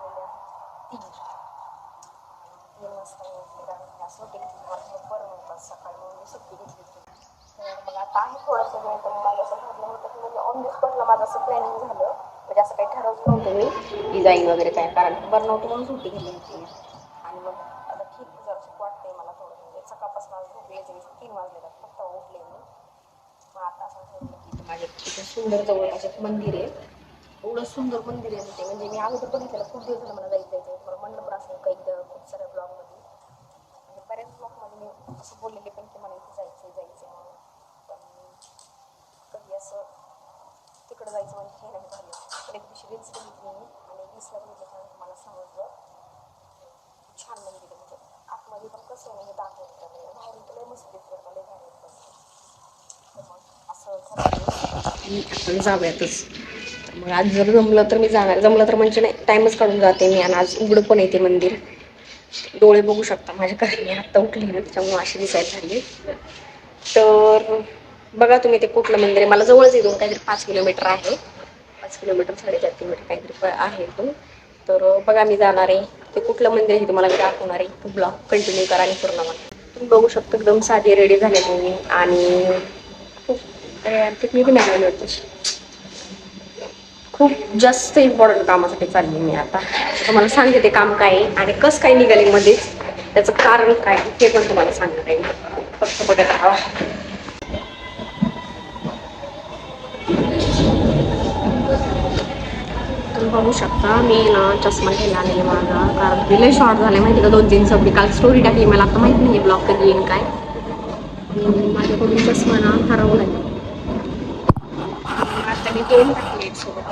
वाजलेले आहेत 3 वाजता मी उठले, कारण आज सुट्टी घेतली मला बरं नव्हतं सकाळी, म्हणून मी सुट्टी घेतली होती. तर मग आता आहे थोडंसं वेळ, तर मला असं ठरलं होतं की म्हणजे ऑन दी स्पॉटला माझं असं प्लॅनिंग झालं, म्हणजे असं काही ठरवलं नव्हतं मी की जाईन वगैरे काय, कारण बरं नव्हतं म्हणून सुट्टी घेतली होती. आणि मग आता ठीक जरा वाटतंय मला थोडं, म्हणजे सकाळपासून आज झोपले 3 वाजले फक्त उठले मी. मग आता असं ठरवलं की माझ्या तिथे सुंदर जवळपास एक मंदिर आहे, एवढं सुंदर मंदिर आहे तिथे, म्हणजे मी अगोदर बघितलं खूप दिवस झालं मला जायचं थोडं म्हणलं पण असं काही खूप साऱ्या ब्लॉगमध्ये, म्हणजे बऱ्याच ब्लॉगमध्ये मी असं बोललेले पण की मला इथे जायचं म्हणून, पण कधी असं तिकडं जायचं म्हणजे हे नाही झालं. पण एक दिवशी रील्स बघितली मी आणि रील्सला बघितल्यानंतर मला समजलं छान मंदिर आहे, म्हणजे आतमध्ये पण कसं आहे म्हणजे दाखवतं, म्हणजे बाहेरून तुला मस्त दिसतं लय भारी होतं. तर मग असं ठरवलं आपण जाऊयातच. मग आज जर जमलं तर मी जाणार, जमलं तर म्हणजे नाही टाइमच काढून जाते मी. आणि आज उघडं पण येते मंदिर, डोळे बघू शकता माझ्या घरी मी आत्ता उठली ना त्याच्यामुळे अशी दिसायला झाली. तर बघा तुम्ही ते कुठलं मंदिर आहे, मला जवळच येतो काहीतरी 5 किलोमीटर आहे, 5 किलोमीटर 4.5 किलोमीटर काहीतरी आहे तो. तर बघा मी जाणार आहे, ते कुठलं मंदिर आहे तुम्हाला मी दाखवणार आहे. तो ब्लॉग कंटिन्यू करा आणि पूर्ण बघा. तुम्ही बघू शकता एकदम साधी रेडी झालेली मी, आणि खूप मी पण नाही खूप जास्त इम्पॉर्टंट कामासाठी चालली मी आता. तुम्हाला सांगते ते काम काय आहे आणि कसं काय निघाले मध्येच, त्याचं कारण काय ते पण तुम्हाला सांगणार आहे. फक्त बघत राहा. तुम्ही बघू शकता मी ना चष्मा घ्यायला आलेले माझा, कारण लय शॉर्ट झाले माहिती का 2-3 चौकडी. काल स्टोरी टाकली, मला आता माहित नाही ब्लॉग कधी येईल काय. माझ्याकडून चष्मा ना हरवला आहे, आता मी घेऊन टाकले सोबत.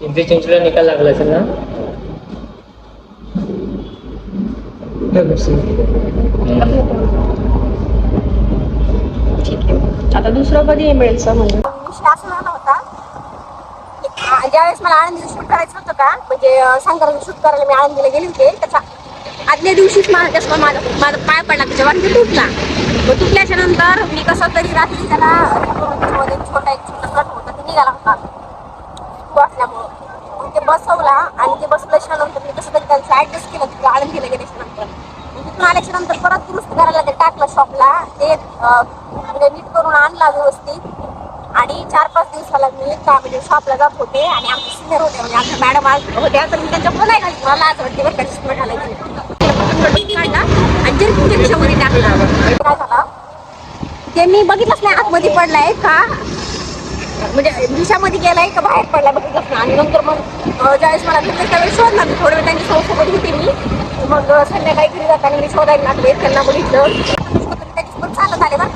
पिंपरी चिंचवडला निकाल लागला असेल ना. ठीक आहे, आता दुसरं कधी मिळेल सर म्हणजे विषय असा झाला होता. ज्यावेळेस मला आळंदीला शूट करायचं होतं का, म्हणजे संक्रांत शूट करायला मी आळंदीला गेले होते, त्याच्या आदल्या दिवशीच माझा चष्मा माझा पाय पडला त्याच्यावर ते तुटला. मग तुटल्याच्या नंतर मी कसं तरी रात्री त्याला त्याच्यामध्ये छोटा एक छोटा कट होता ते निघाला होता वाटल्यामुळं. मग ते बसवला आणि ते बसल्याच्या नंतर मी कसं तरी त्यांचं ऍडजस्ट केलं तिथे आळंदीला गेल्याच्या नंतर. तिथून आल्याच्या नंतर परत दुरुस्त करायला ते टाकलं शॉपला, ते म्हणजे नीट करून आणला व्यवस्थित. आणि 4-5 दिवसाला मी म्हणजे शॉपला जात होते आणि आमचे सिनियर होते, म्हणजे आमच्या मॅडम होत्या, तर मी त्यांच्याकडून नाही घालते, मला लाज वाटते बरं का चष्मा घालायची. काढला आणि जरी तुमच्या खिशामध्ये टाकला, काय झालं ते मी बघितलंच नाही आतमध्ये पडलाय का, म्हणजे खिशामध्ये गेलाय का बाहेर पडलाय बघितलंच नाही. आणि नंतर मग ज्यावेळेस मला भेटलं त्यावेळेस शोधला मी, थोड्या वेळ त्यांच्या सोबत होते मी. मग संध्याकाळी घरी जाताना मी शोधायला लागले, त्यांना बघितलं त्यांच्यासोबत चालत आले बरं,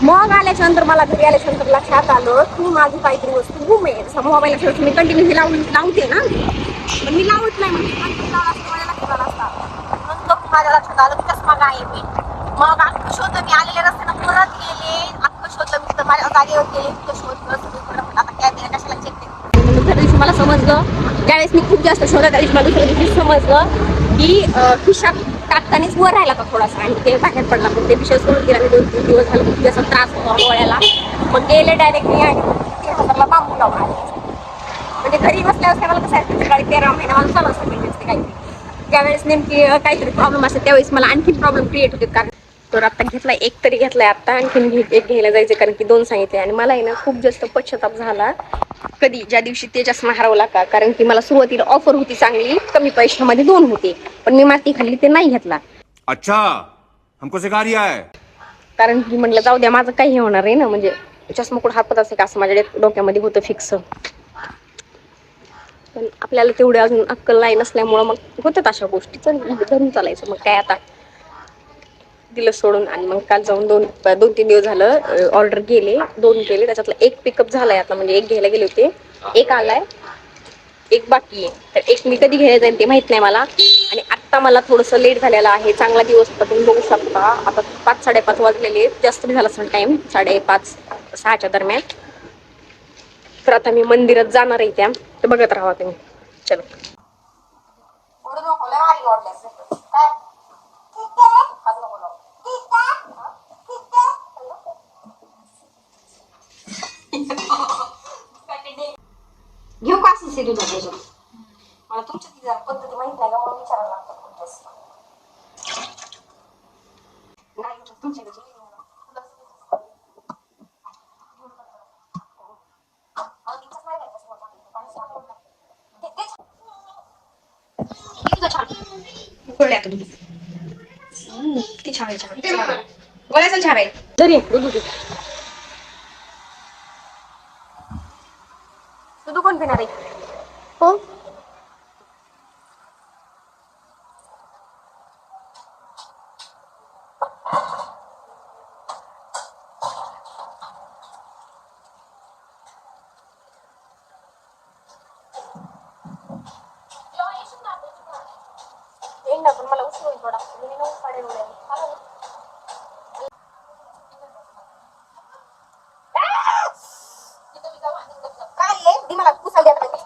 मग आल्याच्या नंतर मला घरी आल्याच्या नंतर लक्षात आलं की माझी काहीतरी वस्तू गुम आहे. जसं मोबाईलच्या मी कंटिन्यू लावते ना, पण मी लावत नाही, म्हणजे माझ्या लक्षात आलं की चष्मा गायब आहे. मग अख्खं शोधलं मी, आलेल्या रस्त्यानं परत गेले, अख्खं शोधलं मी, तर माझ्या जागेवर गेले तिथं शोधलं सगळीकडं. आता काय दिलं कशाला चेक केलं. दुसऱ्या दिवशी मला समजलं, त्यावेळेस मी खूप जास्त शोधत, त्या दिवशी मला दुसऱ्या दिवशी समजलं की खिशात टाकतानाच वर राहिला का थोडासा आणि ते बाहेर पडला. मग ते विषय सोडून गेला मी 2-3 दिवस झाले, खूप जास्त त्रास होता डोळ्याला. मग गेले डायरेक्टली आणि 3,000ला बांबू लावून आले. म्हणजे घरी बसल्या बसल्या मला कसं आहे सकाळी 13 महिना मला चालू असतं म्हणजे काहीतरी, त्यावेळेस नेमकी काहीतरी प्रॉब्लेम असते त्यावेळेस मला आणखी प्रॉब्लेम क्रिएट होते. कारण तर आता घेतलाय एक तरी घेतलाय, आता आणखीन एक घ्यायला जायचं, कारण की 2 सांगितले. आणि मला आहे ना खूप जास्त पश्चाताप झाला कधी ज्या दिवशी ते चष्मा हरवला का, कारण की मला सुरुवातीला ऑफर होती चांगली, कमी पैशामध्ये 2 होते, पण मी माती खाल्ली, ते नाही घेतला. अच्छा, हमको सिखा रिया है. कारण की म्हटलं जाऊ द्या, माझं काही होणार आहे ना, म्हणजे चष्मा कुठं हरपत असेल का असं माझ्या डोक्यामध्ये होतं फिक्स. पण आपल्याला तेवढे अजून अक्कल नाही नसल्यामुळं मग होतात अशा गोष्टी, धरून चालायचं. मग काय आता दिलं सोडून. आणि मग काल जाऊन 2-3 दिवस झालं ऑर्डर केले, 2 केले, त्याच्यातलं एक पिकअप झालाय आता, म्हणजे एक घ्यायला गेले होते, एक आलाय, एक बाकी आहे. तर एक मी कधी घ्यायला जाईल ते माहित नाही मला. आणि आत्ता मला थोडंसं लेट झालेलं आहे, चांगला दिवस होता तुम्ही बघू शकता. आता 5-5:30 वाजलेले, जास्त झाला असेल टाइम, 5:30-6च्या दरम्यान. तर आता मी मंदिरात जाणार आहे त्या, तर बघत राहा तुम्ही. चलो. घेऊ का असं दुधा त्याच्यात? मला तुमच्या ती जरा पद्धती माहित नाही का, म्हणून विचारायला लागतात तुमच्यास. नाही तुमच्याकडे किती छान आहे, छान बोलायचं छान आहे. तरी तू कोण पिणार आहे? हो येईन ना, पण मला उशीर होईल थोडा. मी 9:30 काय आहे ती मला पुसायला द्या पाहिजे.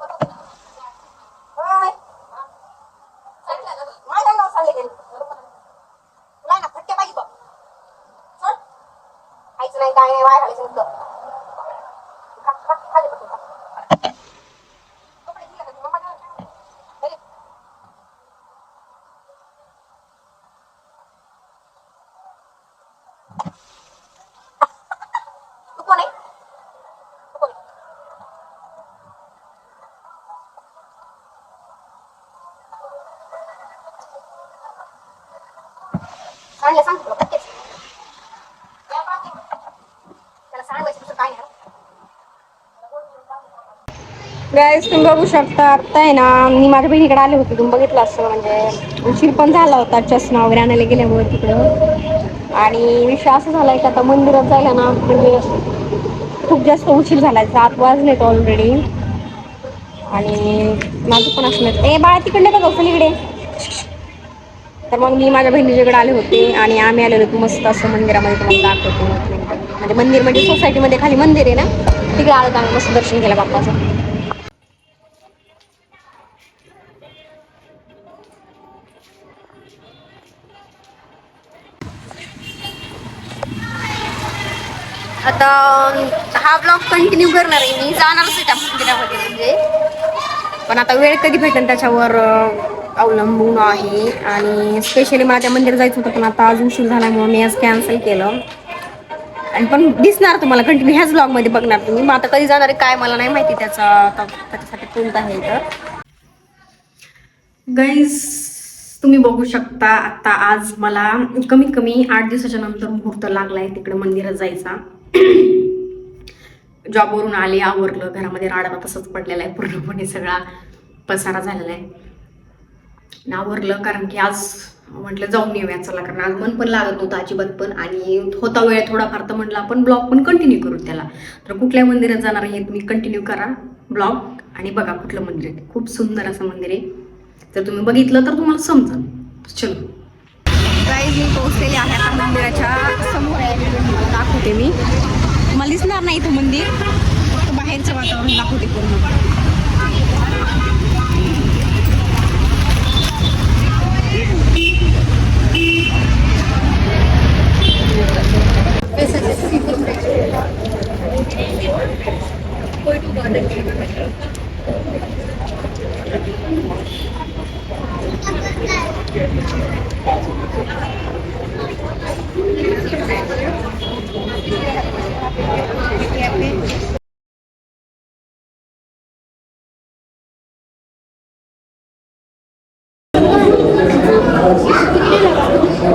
माझ्या नाव सांगले तुला ना फटके पाहिजे बघ. चल खायचं नाही, काय नाही, वाया घालायचं नुसतं. खाली बघ तुला. कपडे दिले का तुला? मम्मा नाही. तू कोण आहे? तू कोण आहे? सांग तुला फटकेच. त्याला सांगायचं तुझं काय नाही. गाईस तुम्ही बघू शकता, आता आहे ना मी माझ्या बहिणीकडे आले होते, तुम्ही बघितलं असं, म्हणजे उशीर पण झाला होता चष्मा वगैरे आणायला गेल्यामुळे तिकडं. आणि विषय असं झालाय की आता मंदिरात जायला ना म्हणजे खूप जास्त उशीर झालाय, 7 वाजलेत ऑलरेडी. आणि माझं पण असं ए बाळा तिकडे का जाऊ इकडे. तर मग मी माझ्या बहिणीच्याकडे आले होते आणि आम्ही आलेलो होतो मस्त असं मंदिरामध्ये, तुम्हाला दाखवते. म्हणजे मंदिर म्हणजे सोसायटीमध्ये खाली मंदिर आहे ना, तिकडे आलो आम्ही मस्त दर्शन केलं बाप्पाचं. आता हा ब्लॉग कंटिन्यू करणार आहे मी, जाणारच आहे त्या मंदिरामध्ये म्हणजे, पण आता वेळ कधी भेटेल त्याच्यावर अवलंबून आहे. आणि स्पेशली मला त्या मंदिरात जायचं होतं, पण आता आज उशीर झाल्यामुळे मी आज कॅन्सल केलं. आणि पण दिसणार तुम्हाला कंटिन्यू ह्याच ब्लॉग मध्ये बघणार तुम्ही. मग आता कधी जाणार आहे काय मला नाही माहिती, त्याच्यासाठी कोणता आहे तर. गाईज तुम्ही बघू शकता, आता आज मला कमीत कमी 8 दिवसाच्या नंतर मुहूर्त लागलाय तिकडे मंदिरात जायचा. जॉबवरून आले, आवरलं, घरामध्ये राडा तसंच पडलेला आहे, पूर्णपणे सगळा पसारा झालेला आहे. आवरलं कारण की आज म्हटलं जाऊन येऊया चला, कारण आज मन पण लागत नव्हतं अजिबात पण, आणि होता वेळ थोडाफार, तर म्हटलं आपण ब्लॉग पण कंटिन्यू करू त्याला. तर कुठल्या मंदिरात जाणार हे तुम्ही कंटिन्यू करा ब्लॉग आणि बघा कुठलं मंदिर आहे. खूप सुंदर असं मंदिर आहे, जर तुम्ही बघितलं तर तुम्हाला समजेल. चलो गाईज मी पोहोचलेले आहे आता मंदिराच्या समोर आहे, दाखवते मी. मला दिसणार नाही इथं मंदिर, फक्त बाहेरचं वातावरण दाखवते पूर्ण.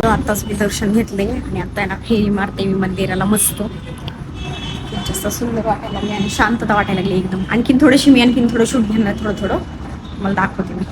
आताच मी दर्शन घेतले आणि आता ना फेरी मारते मी मंदिराला मस्त. जास्त सुंदर वाटायला लागले आणि शांतता वाटायला लागली एकदम. आणखीन थोडं शूट घेणार, थोडं मला दाखवते मी.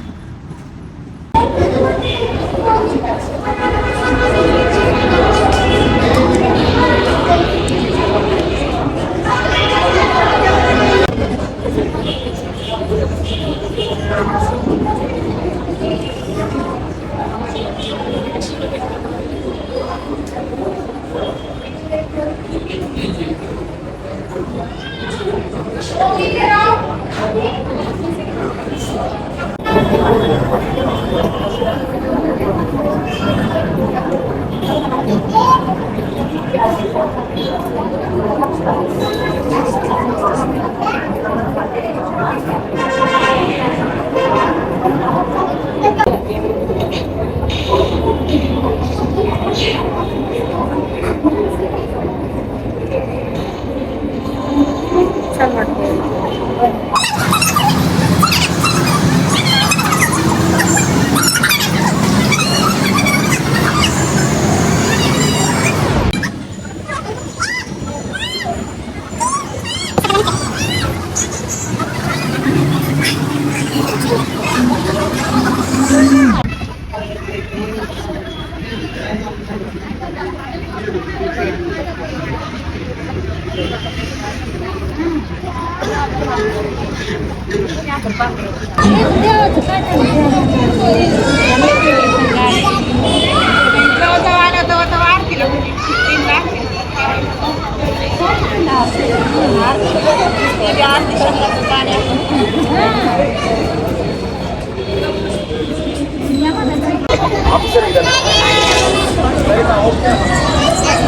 छान वाटते.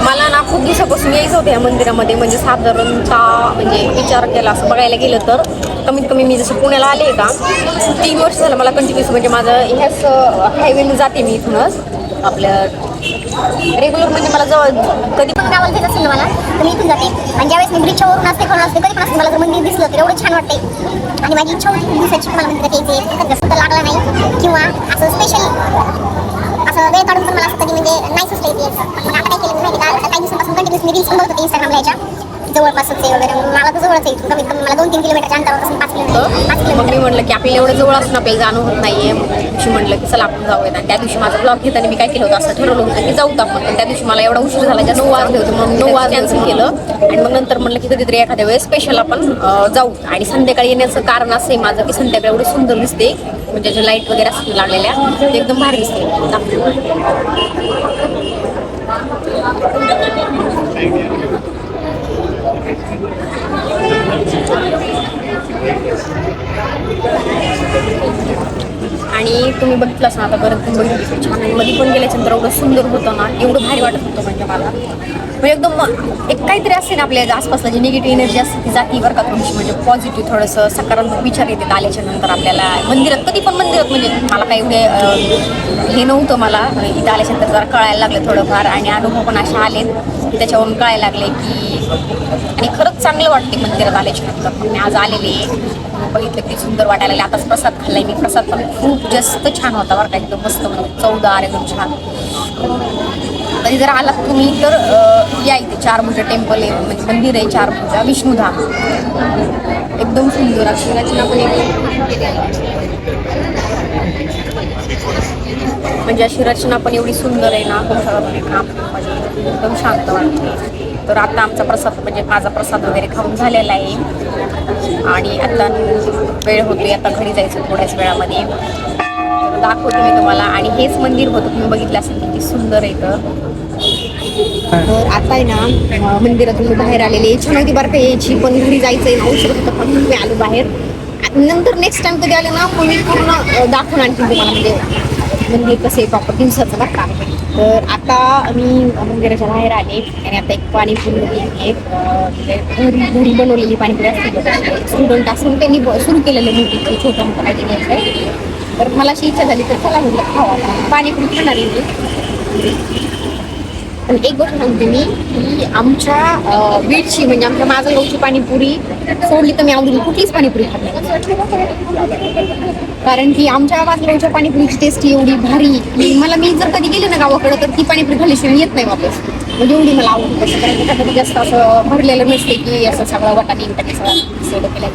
मला ना खूप दिवसापासून यायचं होतं या मंदिरामध्ये, म्हणजे साधारणतः म्हणजे विचार केला असं बघायला गेलं तर कमीत कमी मी जसं पुण्याला आले आहे का 3 वर्ष झालं मला कंटिन्युअस, म्हणजे माझं ह्याच हायवेने जाते मी इथूनच आपल्या रेग्युलर, म्हणजे मला जवळ कधी पण गावाला जायचं असेल ना मला तर मी इथून जाते. आणि ज्यावेळेस मी ब्रिजच्यावरून असते खाऊन असते कधी पण असते मला जर मंदिर दिसलं तर एवढं छान वाटते. आणि माझी इच्छा होती खूप दिवसाची मला मंदिरात यायचे, जसं तर लागला नाही किंवा असं स्पेशल असं वेळ काढून पण मला असं कधी म्हणजे नाही सुचलं येते. मग आता काय केलं माहिती का, काही दिवसांपासून कंटिन्युअस मी रील्स पण बघत होते इंस्टाग्रामला याच्या जवळपासच आहे वगैरे. मला तर जवळच आहे इथून, कमीत कमी मला 2-3 किलोमीटरच्या अंतरापासून 5 किलोमीटर. मग मी म्हटलं की आपल्याला एवढं जवळ असून आपल्याला जाणं होत नाहीये. दिवशी म्हटलं की चला आपण जाऊयात. आणि त्या दिवशी माझा ब्लॉग घेताना मी काय केलं होतं असं ठरवलं होतं की जाऊत आपण, पण त्या दिवशी मला एवढा उशीर झाला, जास्त 9 वाजले होते म्हणून 9 वाज कॅन्सल केलं. आणि मग नंतर म्हटलं की कधीतरी एखाद्या वेळेस स्पेशल आपण जाऊ. आणि संध्याकाळी येण्याचं कारण असं आहे माझं की संध्याकाळी एवढं सुंदर दिसते, म्हणजे जे लाईट वगैरे असतील लागलेल्या ते एकदम भारी दिसते. आणि तुम्ही बघितलं असं आता परत तुम्ही बघितलं छान, आणि मध्ये पण गेल्याच्यानंतर एवढं सुंदर होतं ना, एवढं भारी वाटत होतं म्हणजे मला. म्हणजे एकदम एक काहीतरी असते ना आपल्या आसपासला जी निगेटिव्ह एनर्जी असते ती जाती बरं का थोडीशी, म्हणजे पॉझिटिव्ह थोडंसं सकारात्मक विचार येतात आल्याच्या नंतर आपल्याला. मंदिरात कधी पण मंदिरात म्हणजे मला काही एवढे हे नव्हतं, मला इथं आल्याच्यानंतर जरा कळायला लागलं थोडंफार, आणि अनुभव पण असे आलेत की त्याच्यावरून कळायला लागले की, आणि खरंच चांगलं वाटते मंदिरात आल्याच्यानंतर. पण मी आज आलेले बघितलं की सुंदर वाटायला लागले. आताच प्रसाद खाल्लाय मी, प्रसाद पण खूप जास्त छान होता बरं का, एकदम मस्त, म्हणजे चवदार एकदम छान. कधी जर आलात तुम्ही तर या इथे चारभुजा टेम्पल आहे, म्हणजे मंदिर आहे चारभुजा विष्णुधाम, एकदम सुंदर अशी रचना पण म्हणजे अशी रचना पण एवढी सुंदर आहे ना, खूप काम म्हणजे एकदम शांत वाटते. तर आता आमचा प्रसाद म्हणजे माझा प्रसाद वगैरे खाऊन झालेला आहे आणि आता वेळ होतोय, आता घरी जायचं थोड्याच वेळामध्ये. दाखवते मी तुम्हाला. आणि हेच मंदिर होतं, तुम्ही बघितलं असेल किती सुंदर आहे. तर आता आहे ना मंदिरातून मी बाहेर आलेले, इच्छा नव्हती बरं का यायची, पण घरी जायचंय ना उशीर होतं, पण मी आलो बाहेर. नंतर नेक्स्ट टाइम कधी आले ना मग मी पूर्ण दाखवून आणखी तुम्हाला म्हणजे मंदिर कसं आहे प्रॉपर दिवसाचं बरं का. तर आता मी मंदिराच्या बाहेर आले आणि आता एक पाणीपुरी घेतली, घरी बनवलेली पाणीपुरी असते, स्टुडंट असून त्यांनी सुरू केलेलं मोठी छोटं मोठं काहीतरी घ्यायचं आहे. तर मला अशी इच्छा झाली तर चला म्हटलं खावा पाणीपुरी खाणार आहे मी. पण एक गोष्ट सांगते मी की आमच्या बीडची म्हणजे आमच्या माजलगावची पाणीपुरी सोडली तर मी आवडली कुठलीच पाणीपुरी खात नाही, कारण की आमच्या माजलगावच्या पाणीपुरीची टेस्ट एवढी भारी की मला, मी जर कधी गेले ना गावाकडं तर ती पाणीपुरी खाल्ल्याशिवाय येत नाही वापस, म्हणजे एवढी मला आवडते. कारण त्याच्यामध्ये जास्त असं भरलेलं नसते की असं सगळं वटाणे सगळं सेड केलं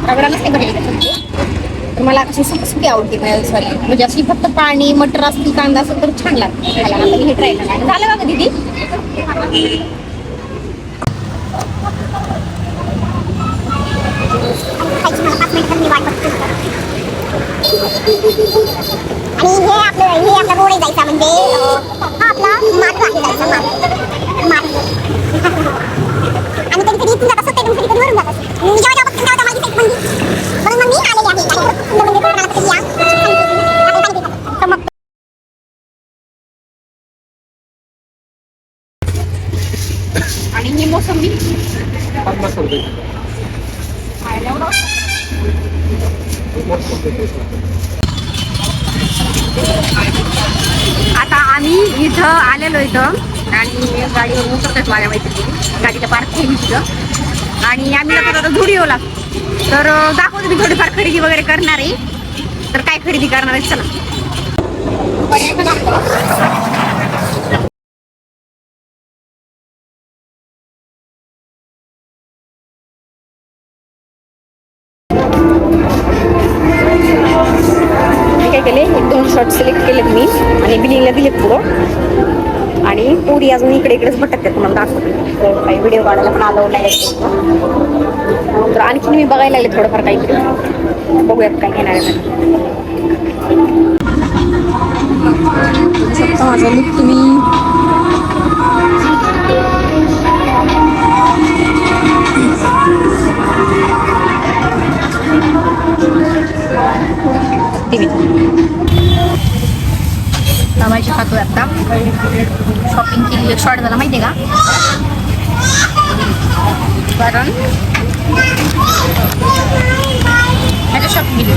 रगडा नसते भरलेलं त्याच्यामध्ये. तर मला अशी सुकी आवडते सॉरी, म्हणजे अशी फक्त पाणी मटर असतील कांदा असेल तर छान लागते खायला. आता मी हे ट्राय करणार. झालं का दीदी? आणि हे आपला रोड आहे जायचा, म्हणजे हा आपला मार्ग आहे जायचा मार्ग. आणि कधी इथून जात असत ते कधी वरून जात असत. मी जेव्हा बघतो तेव्हा माझी तेच म्हणून मग मी आलेली आहे. आणि सुंदर म्हणजे कोणाला कधी या इथं आलेलो इथं आणि गाडीवर उतरतात माझ्या मैत्रिणी, गाडीला पार्क केली तिथं आणि आम्ही जातो आता झुडिओला. तर दाखवतो मी थोडीफार खरेदी वगैरे करणार आहे. तर काय खरेदी करणार आहे चला. काय केले, 1-2 शॉर्ट सिलेक्ट केलेत मी आणि बिलिंगला दिलेत पुढं. आणि पुरी अजून इकडेच भटकतात तुम्हाला दाखवते. तर काही व्हिडिओ काढायला पण अलाउड नाही. तर आणखीन मी बघायला लागले थोडंफार काहीतरी, बघूयात काय घेणार आहे. माझा लुक तुम्ही लावायची खातोय आता. शॉपिंग केली, एक शॉर्ट झाला माहिती आहे का, कारण ह्याच्या शॉपिंग केली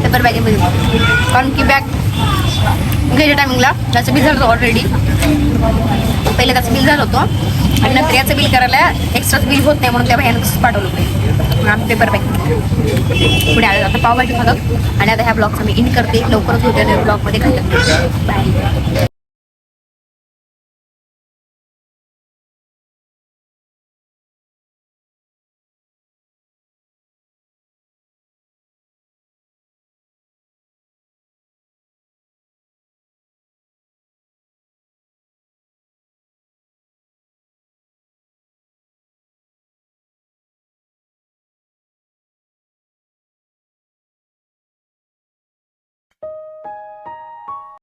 पेपर बॅगेमध्ये. कारण की बॅग घ्यायच्या टायमिंगला त्याचं बिल झालं होतं ऑलरेडी. पहिले त्याचं बिल झालं होतं आणि नंतर याचं बिल करायला एक्स्ट्राच बिल होत नाही म्हणून त्या बाहेरच पाठवलं पाहिजे. आम्ही पेपर बॅग पुढे आलं. आता पावभाजी खातात आणि आता ह्या ब्लॉगचा मी इन करते. लवकरच होत्या ब्लॉगमध्ये घालतात. बाय.